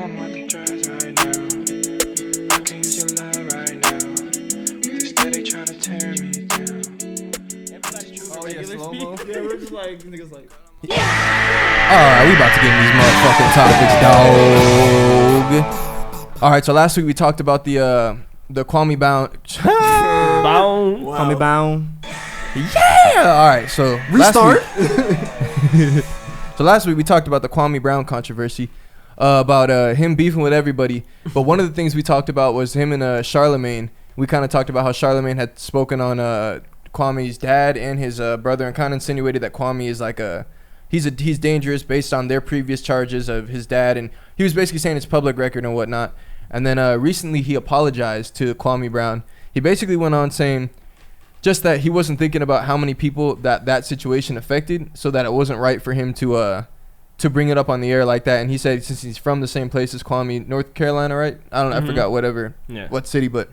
I'm on the drugs right now. I can use your love right now. With this steady trying to tear me down. Oh yeah, slow-mo. Yeah, we're just like niggas like. Alright, we about to get in these motherfucking topics, dog. Alright, so last week we talked about the Kwame bound. Kwame bound. Yeah! Alright, so Restart. So last week we talked about the Kwame Brown controversy, about him beefing with everybody. But one of the things we talked about was him and Charlamagne. We kind of talked about how Charlamagne had spoken on Kwame's dad and his brother, and kind of insinuated that Kwame is like he's dangerous based on their previous charges of his dad, and he was basically saying it's public record and whatnot. And then recently he apologized to Kwame Brown. He basically went on saying just that he wasn't thinking about how many people that situation affected, so that it wasn't right for him to bring it up on the air like that. And he said since he's from the same place as Kwame, North Carolina, right? I don't know, I forgot what city, but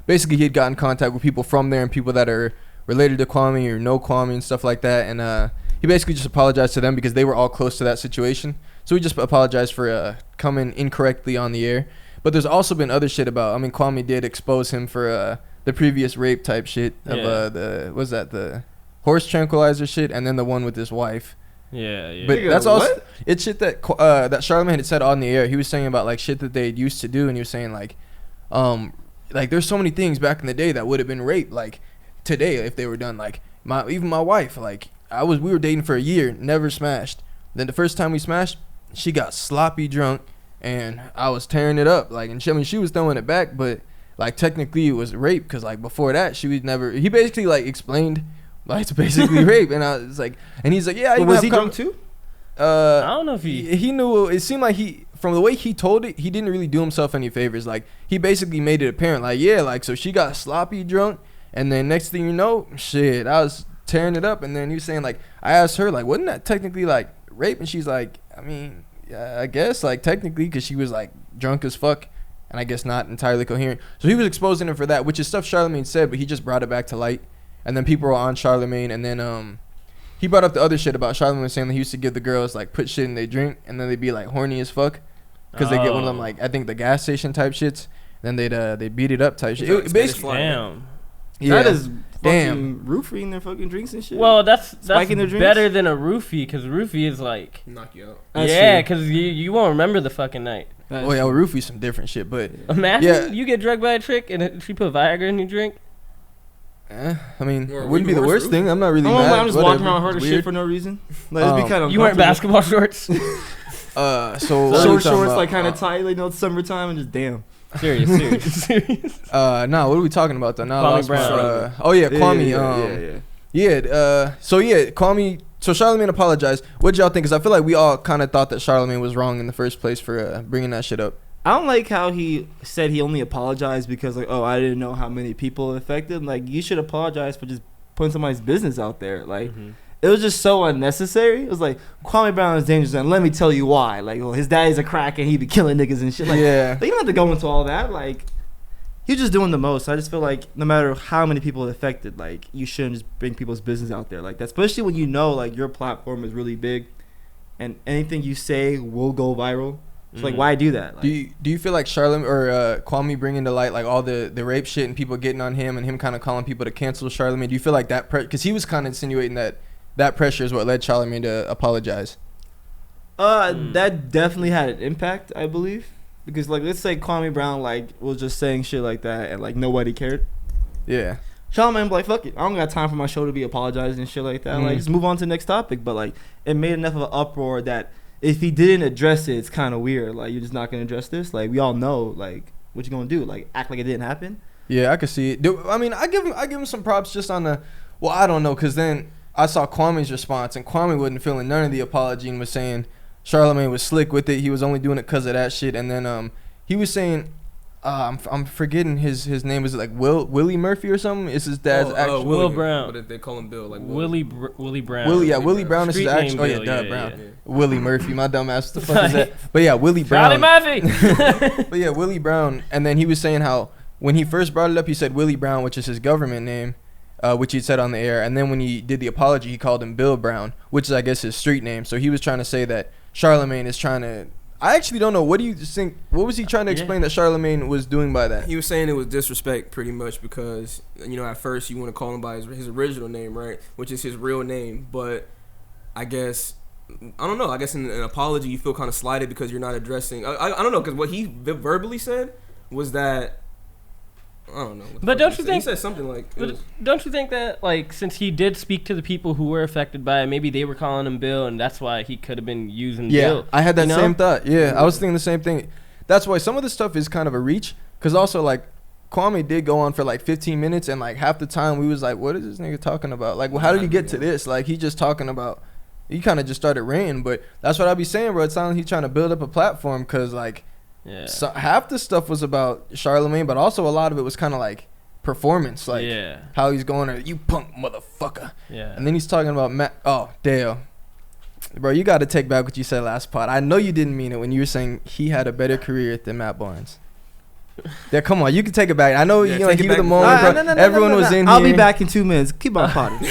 basically he had gotten in contact with people from there and people that are related to Kwame or know Kwame and stuff like that. And he basically just apologized to them because they were all close to that situation. So he just apologized for coming incorrectly on the air. But there's also been other shit about, Kwame did expose him for the previous rape type shit of the horse tranquilizer shit, and then the one with his wife. Yeah. But that's also it's shit that that Charlamagne had said on the air. He was saying about like shit that they used to do, and he was saying like there's so many things back in the day that would have been rape like today if they were done. Like even my wife, like we were dating for a year, never smashed. Then the first time we smashed, she got sloppy drunk, and I was tearing it up. Like, and she was throwing it back, but like technically it was rape because like before that she was never. He basically like explained like it's basically rape, and I was like, and he's like, yeah. But was he drunk too? I don't know if he knew. It seemed like from the way he told it, he didn't really do himself any favors. Like he basically made it apparent, like so she got sloppy drunk, and then next thing you know, shit, I was tearing it up, and then he was saying like, I asked her like, wasn't that technically like rape? And she's like, yeah, I guess like technically, because she was like drunk as fuck, and I guess not entirely coherent. So he was exposing her for that, which is stuff Charlamagne said, but he just brought it back to light. And then people were on Charlamagne, and then he brought up the other shit about Charlamagne saying that he used to give the girls like put shit in their drink, and then they'd be like horny as fuck because they get one of them like I think the gas station type shits. Then they beat it up type shit. It basically, damn. Yeah. That is fucking roofing their fucking drinks and shit. Well, that's their better than a roofie, because roofie is like knock you out. Yeah, because you won't remember the fucking night. Well, roofie's some different shit, but imagine you get drugged by a chick and she put Viagra in your drink. It wouldn't be the worst thing. I'm not really mad. I'm just walking around hard as shit for no reason. Like, it'd be kind of you wearing basketball shorts? So short shorts, like kind of tight, like it's summertime, and just damn. Serious. Nah, what are we talking about though? Kwame Brown. Kwame. Kwame. So Charlamagne apologized. What'd y'all think? Because I feel like we all kind of thought that Charlamagne was wrong in the first place for bringing that shit up. I don't like how he said he only apologized because like, oh, I didn't know how many people it affected. Like, you should apologize for just putting somebody's business out there. Like, it was just so unnecessary. It was like, Kwame Brown is dangerous, and let me tell you why. Like, well, his daddy's a crack and he be killing niggas and shit. Like, yeah. Like, you don't have to go into all that. Like, you're just doing the most. I just feel like no matter how many people it affected, like, you shouldn't just bring people's business out there like that. Especially when you know, like, your platform is really big and anything you say will go viral. It's like, why do that? Like, do you feel like Charlamagne or Kwame bringing to light like all the rape shit and people getting on him and him kind of calling people to cancel Charlamagne? Do you feel like that because he was kind of insinuating that pressure is what led Charlamagne to apologize? That definitely had an impact, I believe, because like let's say Kwame Brown like was just saying shit like that and like nobody cared. Yeah. Charlamagne like, fuck it, I don't got time for my show to be apologizing and shit like that. Like, just move on to the next topic. But like, it made enough of an uproar that if he didn't address it, it's kind of weird. Like, you're just not gonna address this. Like, we all know. Like, what you gonna do? Like, act like it didn't happen? Yeah, I could see it. I give him some props just on the. Well, I don't know, cause then I saw Kwame's response, and Kwame wasn't feeling none of the apology and was saying Charlamagne was slick with it. He was only doing it cause of that shit. And then he was saying, I'm forgetting his name. Is it like Willie Murphy or something? Is his dad's actual Will Brown? What did they call him? Bill? Like Willie Brown. Willie Brown is his actual. Oh yeah, Dub Brown. Yeah. Willie Murphy, my dumb ass. What the fuck is that? But yeah, Willie Brown. Charlie Murphy. But yeah, Willie Brown. And then he was saying how when he first brought it up, he said Willie Brown, which is his government name, which he said on the air. And then when he did the apology, he called him Bill Brown, which is I guess his street name. So he was trying to say that Charlamagne is trying to. I actually don't know. What do you think? What was he trying to explain that Charlamagne was doing by that? He was saying it was disrespect, pretty much, because at first you want to call him by his original name, right, which is his real name. But I guess I don't know. I guess in an apology you feel kind of slighted because you're not addressing. I don't know, because what he verbally said was that. I don't know. But don't you think he said something like? Don't you think that since he did speak to the people who were affected by it, maybe they were calling him Bill, and that's why he could have been using Bill? I had that same thought. Yeah, I was thinking the same thing. That's why some of this stuff is kind of a reach. Because also Kwame did go on for 15 minutes, and half the time we was like, what is this nigga talking about? Well, how did he get to this? He just talking about. He kind of just started ranting, but that's what I be saying, bro. It sounds like he's trying to build up a platform, because Yeah. So half the stuff was about Charlamagne, but also a lot of it was kind of performance, how he's going, you punk motherfucker. Yeah. And then he's talking about Matt. Oh, Dale, bro, you got to take back what you said last pod. I know you didn't mean it when you were saying he had a better career than Matt Barnes. Yeah, come on, you can take it back. I know you heat of the moment, bro. Everyone was in here. I'll be back in 2 minutes. Keep on potting.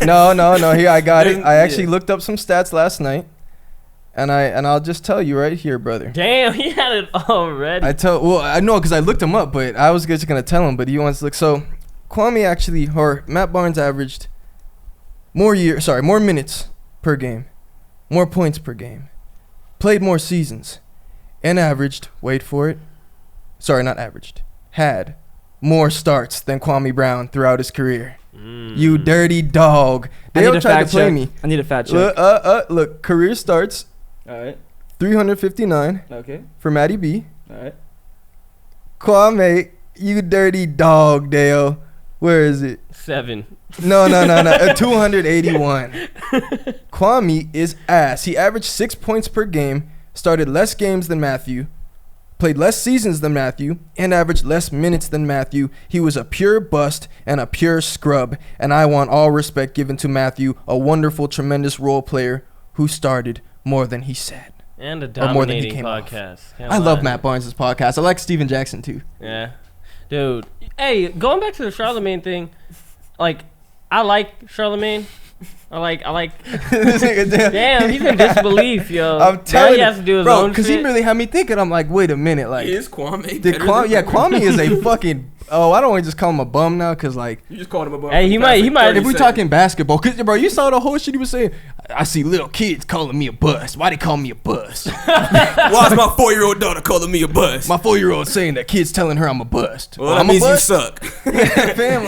No. Here, I got it. I actually looked up some stats last night. And I'll just tell you right here, brother. Damn, he had it already. I know because I looked him up, but I was just gonna tell him. But he wants to look. So, Matt Barnes averaged more minutes per game, more points per game, played more seasons, and averaged. Wait for it. Sorry, not averaged. Had more starts than Kwame Brown throughout his career. You dirty dog. They tried to play me. I need a fact check. Look, career starts. All right. 359. Okay. For Matty B. All right. Kwame, you dirty dog, Dale. Where is it? 7. No. 281. Kwame is ass. He averaged 6 points per game, started less games than Matthew, played less seasons than Matthew, and averaged less minutes than Matthew. He was a pure bust and a pure scrub, and I want all respect given to Matthew, a wonderful, tremendous role player who started more than he said. And a more than he dominating came podcast. I love Matt Barnes' podcast. I like Steven Jackson too. Yeah. Dude. Hey, going back to the Charlamagne thing, I like Charlamagne. I like Damn, he's in disbelief, yo. I'm telling you, he has to do his bro, own because he really had me thinking. I'm like, wait a minute, is Kwame? Kwame is a fucking. Oh, I don't want to just call him a bum now, because you just called him a bum. Hey, he might. If we talking basketball, cause bro, you saw the whole shit he was saying. I see little kids calling me a bust. Why they call me a bust? Why is my 4-year-old daughter calling me a bust? My 4-year-old saying that kid's telling her I'm a bust. Well, that means you suck. Yeah, fam,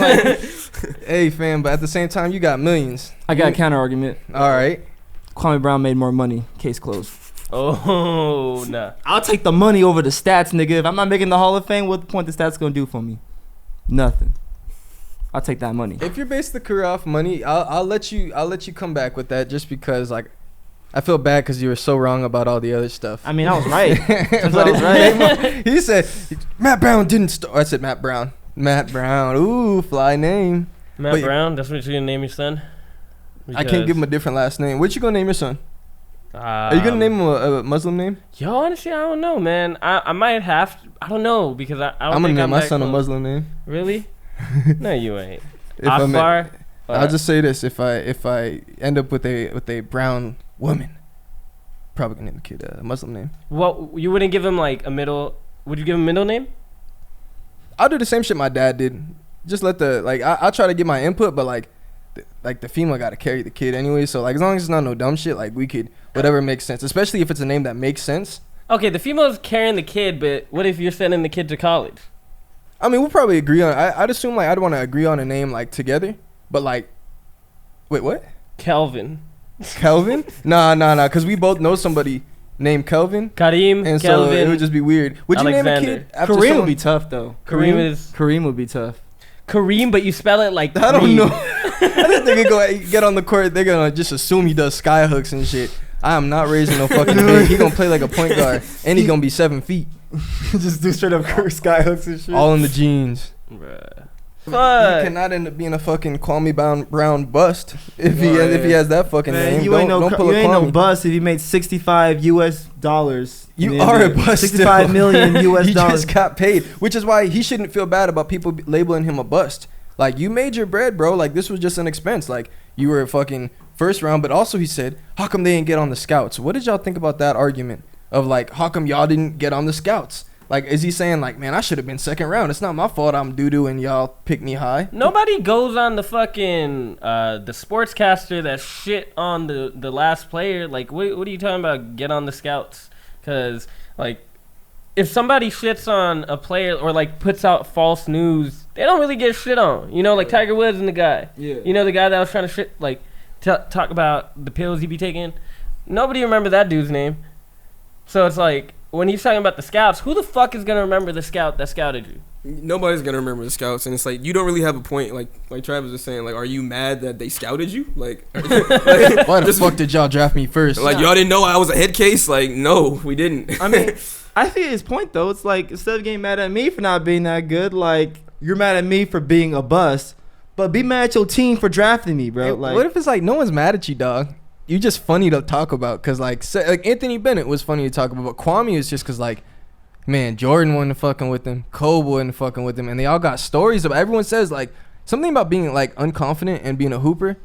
hey, fam, but at the same time, you got millions. I got a counter argument. All right. Kwame Brown made more money. Case closed. Oh, nah. I'll take the money over the stats, nigga. If I'm not making the Hall of Fame, what the point the stats gonna do for me? Nothing. I'll take that money. If you're based the career off money, I'll let you come back with that, just because I feel bad because you were so wrong about all the other stuff. I mean, I was right. But I was right. He said Matt Brown didn't start. I said Matt Brown. Ooh, fly name. Matt Brown. That's what you're gonna name your son. I can't give him a different last name. What you gonna name your son? Are you gonna name him a Muslim name? Yo, honestly, I don't know, man. I might have to. I don't know, because I don't I'm gonna think name my son close. a Muslim name. Really? No, you ain't. Akbar. Akbar. I'll just say this: if I end up with a brown woman, probably gonna name the kid a Muslim name. What, you wouldn't give him a middle? Would you give him a middle name? I'll do the same shit my dad did. Just let I'll try to get my input, but the female got to carry the kid anyway. So as long as it's not no dumb shit, we could whatever makes sense. Especially if it's a name that makes sense. Okay, the female's carrying the kid, but what if you're sending the kid to college? I mean, we'll probably agree on. I'd assume I'd want to agree on a name together, but wait, what? Kelvin. Kelvin? Nah, because we both know somebody named Kelvin. Kareem. And Kelvin, so it would just be weird. Would you name a Alexander. kid after Kareem someone? would be tough though. Kareem would be tough. Kareem, but you spell it like I don't Kareem. know. I just think he go get on the court. They're gonna just assume he does sky hooks and shit. I am not raising no fucking big. He gonna play like a point guard, and he gonna be 7 feet. Just do straight up sky hooks and shit. All in the jeans. Bruh. He Fuck. cannot end up being a fucking Kwame Brown bust if he has that fucking Man, name. you ain't Don't pull you a ain't no Kwame. bust if you made $65 You are a bust. 65 million US He dollars. just got paid, which is why he shouldn't feel bad about people labeling him a bust. You made your bread, bro. This was just an expense. You were a fucking first round, but also he said, how come they didn't get on the scouts? What did y'all think about that argument? of like, how come y'all didn't get on the scouts? Like, is he saying like, man, I should have been second round. It's not my fault I'm doo-doo and y'all picked me high. Nobody goes on the fucking the sportscaster that shit on the last player. Like, what are you talking about? Get on the scouts? Because like, if somebody shits on a player or like puts out false news, they don't really get shit on. You know, like Tiger Woods and the guy. Yeah. You know, the guy that was trying to shit like talk about the pills he be taking. Nobody remember that dude's name. So it's like, when he's talking about the scouts, who the fuck is gonna remember the scout that scouted you? Nobody's gonna remember the scouts, and it's like you don't really have a point. Like Travis was saying, like, are you mad that they scouted you? Like, Why the fuck did y'all draft me first? Like, y'all didn't know I was a head case? Like, no, we didn't. I mean, I see his point though. It's like, instead of getting mad at me for not being that good, like, you're mad at me for being a bust, but be mad at your team for drafting me, bro. Hey, like, what if it's like no one's mad at you, dog? You just funny to talk about, cause like Anthony Bennett was funny to talk about, but Kwame is just cause like, man, Jordan wasn't fucking with him, Kobe wasn't fucking with him, and they all got stories about. Everyone says like something about being like unconfident and being a hooper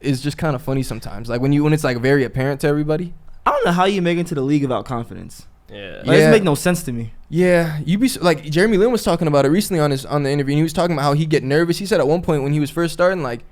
is just kind of funny sometimes. Like when it's like very apparent to everybody. I don't know how you make it into the league without confidence. Yeah. Like, it doesn't make no sense to me. Yeah, you be like Jeremy Lin was talking about it recently on the interview. And he was talking about how he get nervous. He said at one point when he was first starting, like.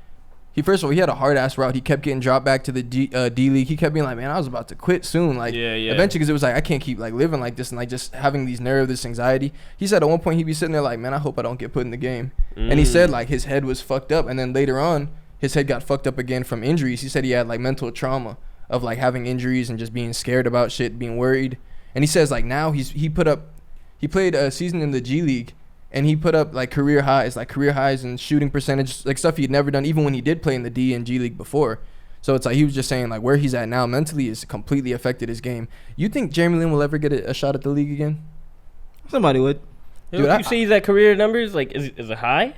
He had a hard ass route. He kept getting dropped back to the D League. He kept being like, man, I was about to quit soon. Like, eventually, because it was like, I can't keep like living like this and like just having these nerves, this anxiety. He said at one point he'd be sitting there like, man, I hope I don't get put in the game. And he said like his head was fucked up, and then later on his head got fucked up again from injuries. He said he had like mental trauma of like having injuries and just being scared about shit, being worried. And he says like now he played a season in the G League. And he put up like career highs and shooting percentage, like stuff he'd never done, even when he did play in the D and G League before. So it's like he was just saying like where he's at now mentally is completely affected his game. You think Jeremy Lin will ever get a shot at the league again? Somebody would. Dude, you see that career numbers? Like, is it high?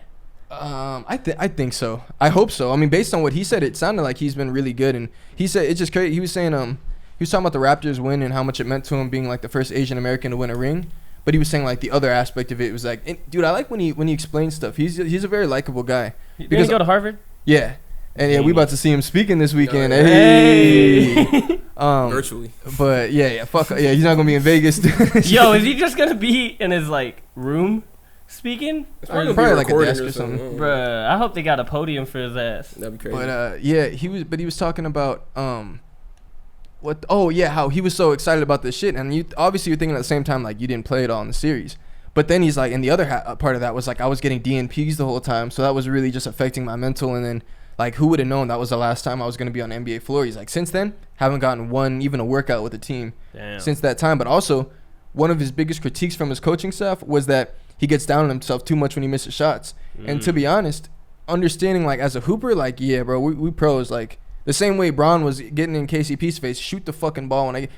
I think so. I hope so. I mean, based on what he said, it sounded like he's been really good. And he said it's just crazy. He was saying he was talking about the Raptors win and how much it meant to him being like the first Asian American to win a ring. But he was saying like the other aspect of it was like, dude, I like when he explains stuff. He's a very likable guy. Did he go to Harvard? Yeah, and yeah, we about to see him speaking this weekend. Hey. Virtually. But yeah, fuck yeah, he's not gonna be in Vegas. Yo, is he just gonna be in his like room speaking? Probably like a desk or something. Bruh, I hope they got a podium for his ass. That'd be crazy. But yeah, he was talking about how he was so excited about this shit, and you're thinking at the same time like you didn't play it all in the series. But then he's like, and the other part of that was like I was getting DNPs the whole time, so that was really just affecting my mental. And then like who would have known that was the last time I was gonna be on the NBA floor? He's like, since then haven't gotten even a workout with the team. Damn. Since that time. But also one of his biggest critiques from his coaching staff was that he gets down on himself too much when he misses shots. And to be honest, understanding like as a hooper, like yeah, bro, we pros like. The same way Braun was getting in KCP's face, shoot the fucking ball. And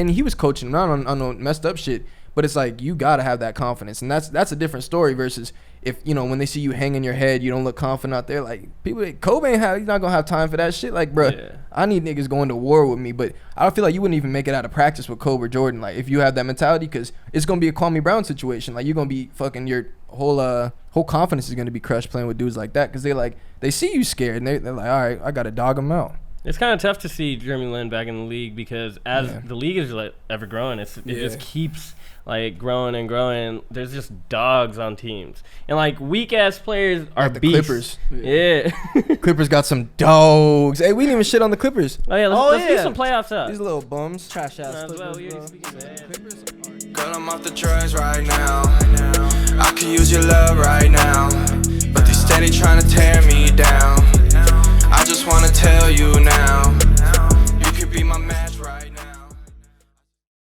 he was coaching, not on no messed up shit. But it's like you gotta have that confidence, and that's a different story versus if when they see you hanging your head, you don't look confident out there. Like Kobe he's not gonna have time for that shit. Like, bro, I need niggas going to war with me. But I don't feel like you wouldn't even make it out of practice with Kobe or Jordan. Like if you have that mentality, because it's gonna be a Kwame Brown situation. Like you're gonna be fucking your whole confidence is gonna be crushed playing with dudes like that, because they see you scared and they're like, all right, I gotta dog them out. It's kind of tough to see Jeremy Lin back in the league because as the league is like ever growing, it just keeps like growing and growing. There's just dogs on teams, and like weak ass players are like the beasts. Clippers. Yeah, Clippers got some dogs. Hey, we didn't even shit on the Clippers. Oh yeah, let's do some playoffs up. These little bums. Trash ass. Girl, I'm off the drugs right now. I could use your love right now, but they steady trying to tear me down. I just wanna tell you now,